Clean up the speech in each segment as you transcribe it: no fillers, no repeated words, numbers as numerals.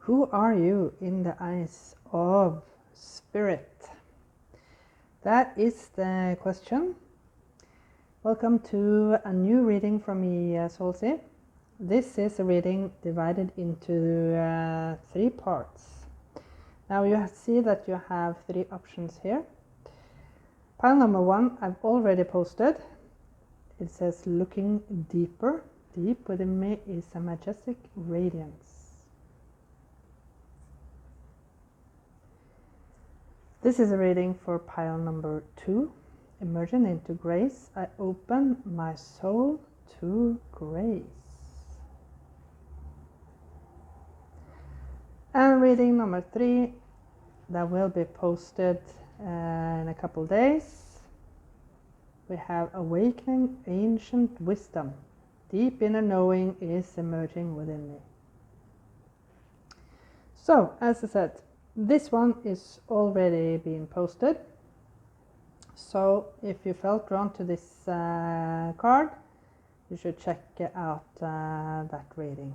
Who are you in the eyes of Spirit? That is the question. Welcome to a new reading from me, Solsi. This is a reading divided into 3 parts. Now you see that you have 3 options here. Pile number 1 I've already posted. It says looking deeper. Deep within me is a majestic radiance. This is a reading for pile number 2. Emerging into grace, I open my soul to grace. And reading number 3 that will be posted in a couple days. We have awakening ancient wisdom. Deep inner knowing is emerging within me. So, as I said, this one is already being posted. So if you felt drawn to this card, you should check out that reading.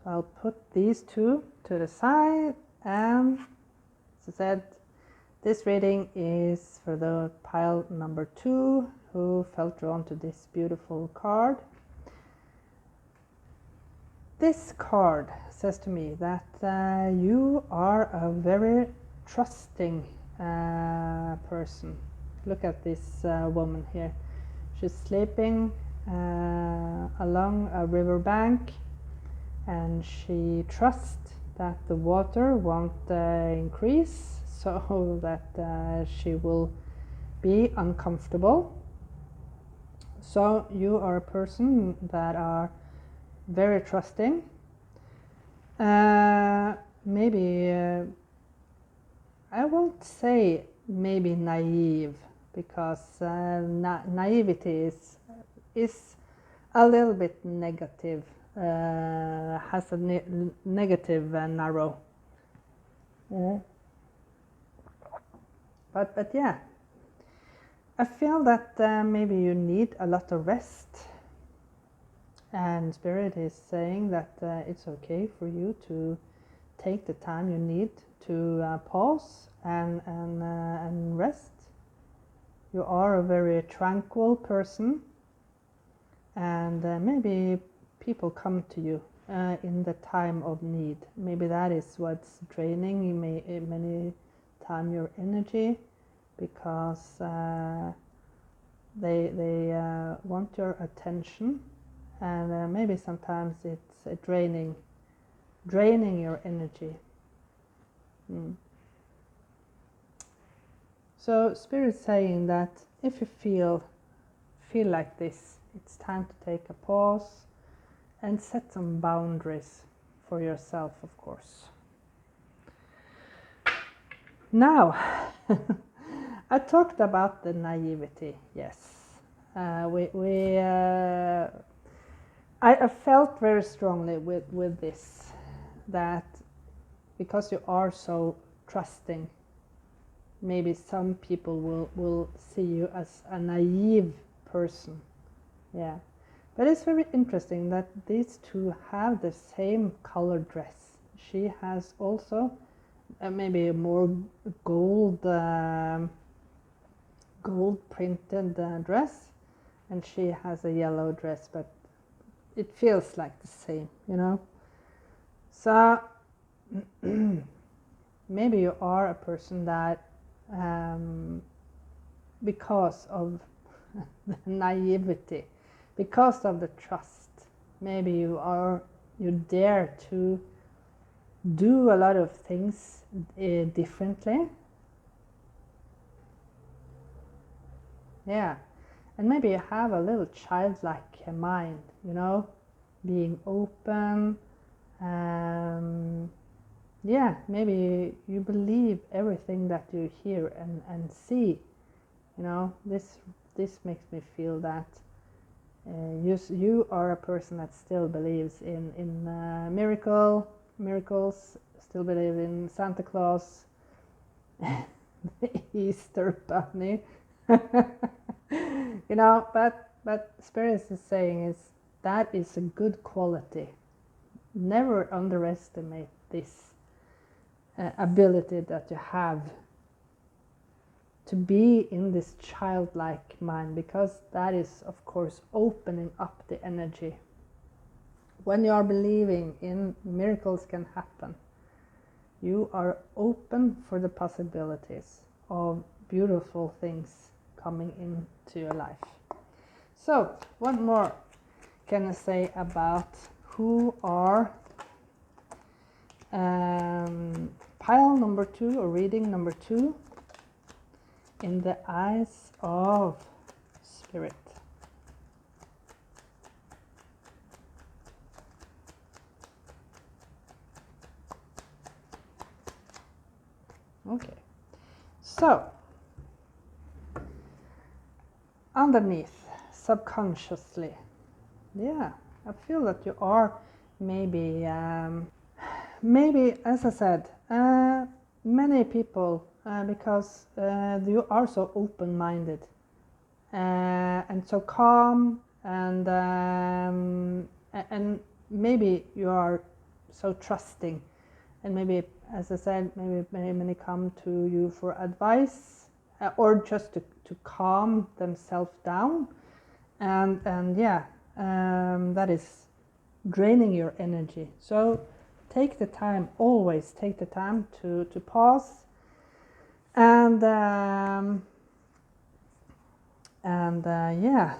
So I'll put these 2 to the side, and as I said, this reading is for the pile number 2 who felt drawn to this beautiful card. This card says to me that you are a very trusting person. Look at this woman here. She's sleeping along a river bank, and she trusts that the water won't increase, so that she will be uncomfortable. So you are a person that are very trusting. Maybe I won't say maybe naive, because naivety is a little bit negative, has a negative narrow. Yeah. But yeah, I feel that maybe you need a lot of rest, and Spirit is saying that it's okay for you to take the time you need to pause and rest. You are a very tranquil person, and maybe people come to you in the time of need. Maybe that is what's draining many time your energy, because they want your attention, and maybe sometimes it's draining your energy. So Spirit is saying that if you feel like this, it's time to take a pause and set some boundaries for yourself, of course. Now, I talked about the naivety, yes. I felt very strongly with this, that because you are so trusting, maybe some people will see you as a naive person. Yeah, but it's very interesting that these 2 have the same color dress. She has also maybe a more gold printed dress, and she has a yellow dress, but it feels like the same, you know. So maybe you are a person that because of the naivety, because of the trust, maybe you dare to do a lot of things differently. Yeah, and maybe you have a little childlike mind, you know, being open. Yeah, maybe you believe everything that you hear and see. You know, this makes me feel that you are a person that still believes in miracles, still believe in Santa Claus, the Easter Bunny. You know, but Spirit is saying is that is a good quality. never underestimate this ability that you have to be in this childlike mind, because that is, of course, opening up the energy. When you are believing in miracles can happen, you are open for the possibilities of beautiful things coming into your life. So, what more can I say about who are pile number 2 or reading number 2 in the eyes of spirit? Okay, so underneath, subconsciously, yeah, I feel that you are maybe, as I said, many people, because you are so open-minded and so calm, and maybe you are so trusting, and maybe, as I said, maybe many come to you for advice or just to calm themselves down, and yeah, that is draining your energy. So take the time, always take the time to pause and yeah,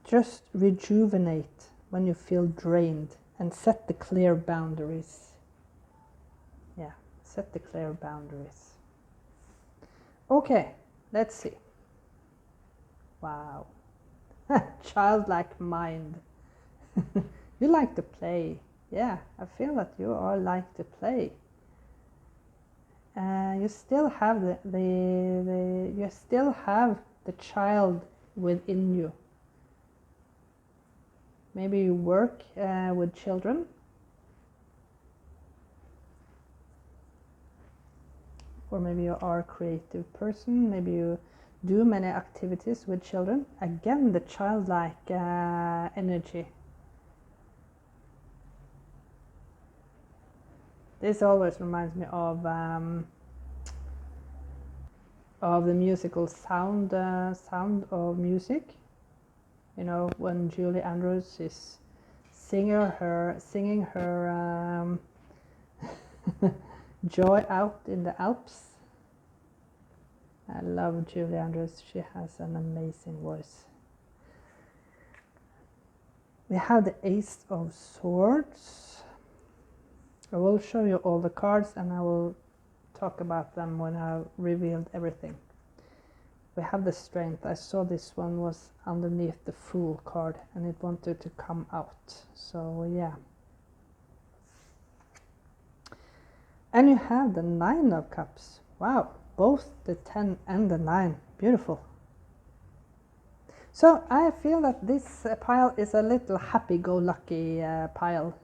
just rejuvenate when you feel drained and set the clear boundaries. Yeah, set the clear boundaries. Okay, let's see. Wow. Childlike mind. You like to play. Yeah, I feel that you all like to play. You still have you still have the child within you. Maybe you work with children, or maybe you are a creative person. Maybe you do many activities with children. Again, the childlike energy. This always reminds me of the musical Sound of Music. You know, when Julie Andrews is singing her joy out in the Alps. I love Julie Andrews. She has an amazing voice. We have the Ace of Swords. I will show you all the cards and I will talk about them when I've revealed everything. We have the Strength. I saw this one was underneath the Fool card and it wanted to come out. So yeah. And you have the 9 of Cups. Wow, both the 10 and the 9. Beautiful. So I feel that this pile is a little happy-go-lucky pile.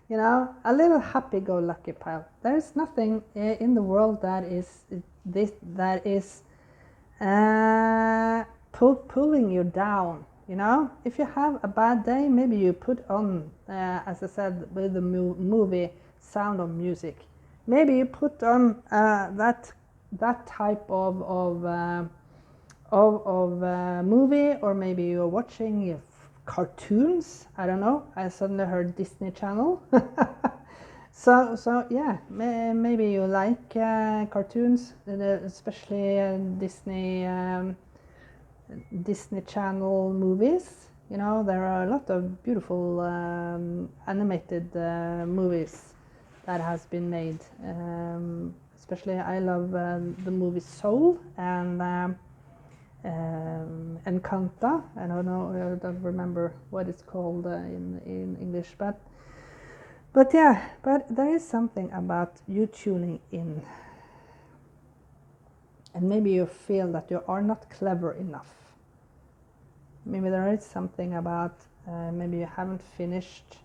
You know, a little happy-go-lucky pile. There is nothing in the world that is pulling you down. You know, if you have a bad day, maybe you put on, as I said, with the movie Sound of Music. Maybe you put on that type of movie, or maybe you're watching cartoons. I don't know. I suddenly heard Disney Channel. So yeah, maybe you like cartoons, especially Disney Channel movies. You know, there are a lot of beautiful animated movies that has been made. Especially I love the movie Soul and Encanto. I don't know, I don't remember what it's called in English, but yeah, but there is something about you tuning in, and maybe you feel that you are not clever enough. Maybe there is something about maybe you haven't finished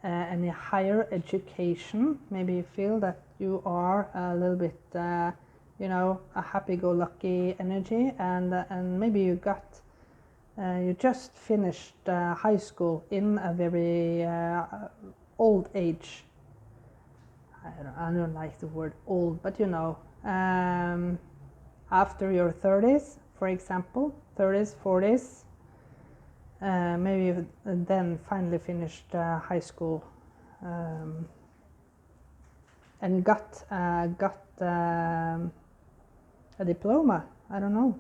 any higher education. Maybe you feel that you are a little bit you know, a happy-go-lucky energy, and maybe you got you just finished high school in a very old age. I don't like the word old, but you know, after your 30s, for example, 30s, 40s, maybe you then finally finished high school and got a diploma. I don't know.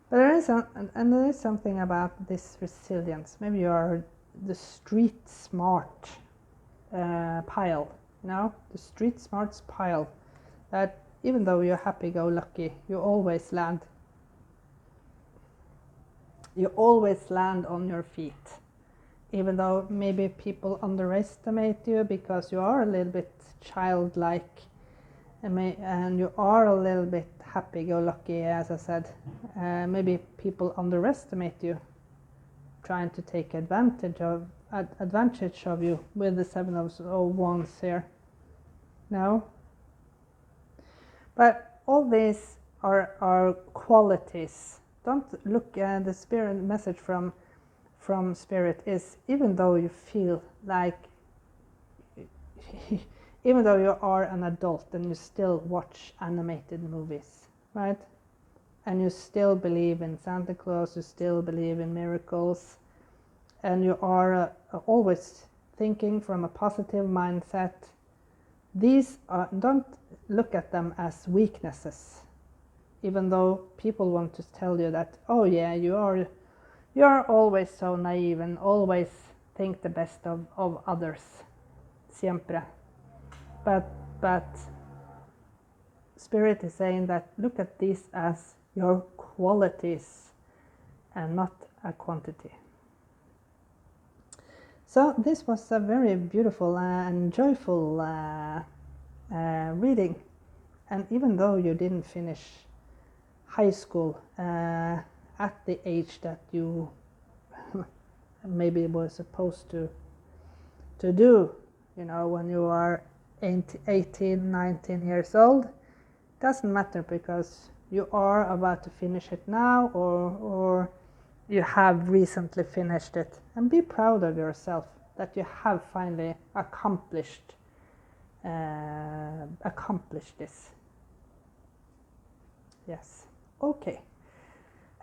But there is something about this resilience. Maybe you are the street smart pile, you know, the street smarts pile, that even though you're happy-go-lucky, you always land on your feet, even though maybe people underestimate you because you are a little bit childlike and you are a little bit happy-go-lucky, as I said. Maybe people underestimate you, trying to take advantage of you with the Seven of Wands here. No, but all these are qualities. Don't look at the spirit message from Spirit is, even though you feel like even though you are an adult and you still watch animated movies, right? And you still believe in Santa Claus, you still believe in miracles, and you are always thinking from a positive mindset. These don't look at them as weaknesses, even though people want to tell you that, oh yeah, you are always so naive and always think the best of others, siempre. But Spirit is saying that look at these as your qualities and not a quantity. So this was a very beautiful and joyful reading. And even though you didn't finish high school at the age that you maybe were supposed to do, you know, when you are 18, 19 years old, doesn't matter, because you are about to finish it now, or you have recently finished it, and be proud of yourself that you have finally accomplished this. Yes. Okay.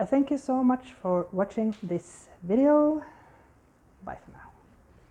I thank you so much for watching this video. Bye for now.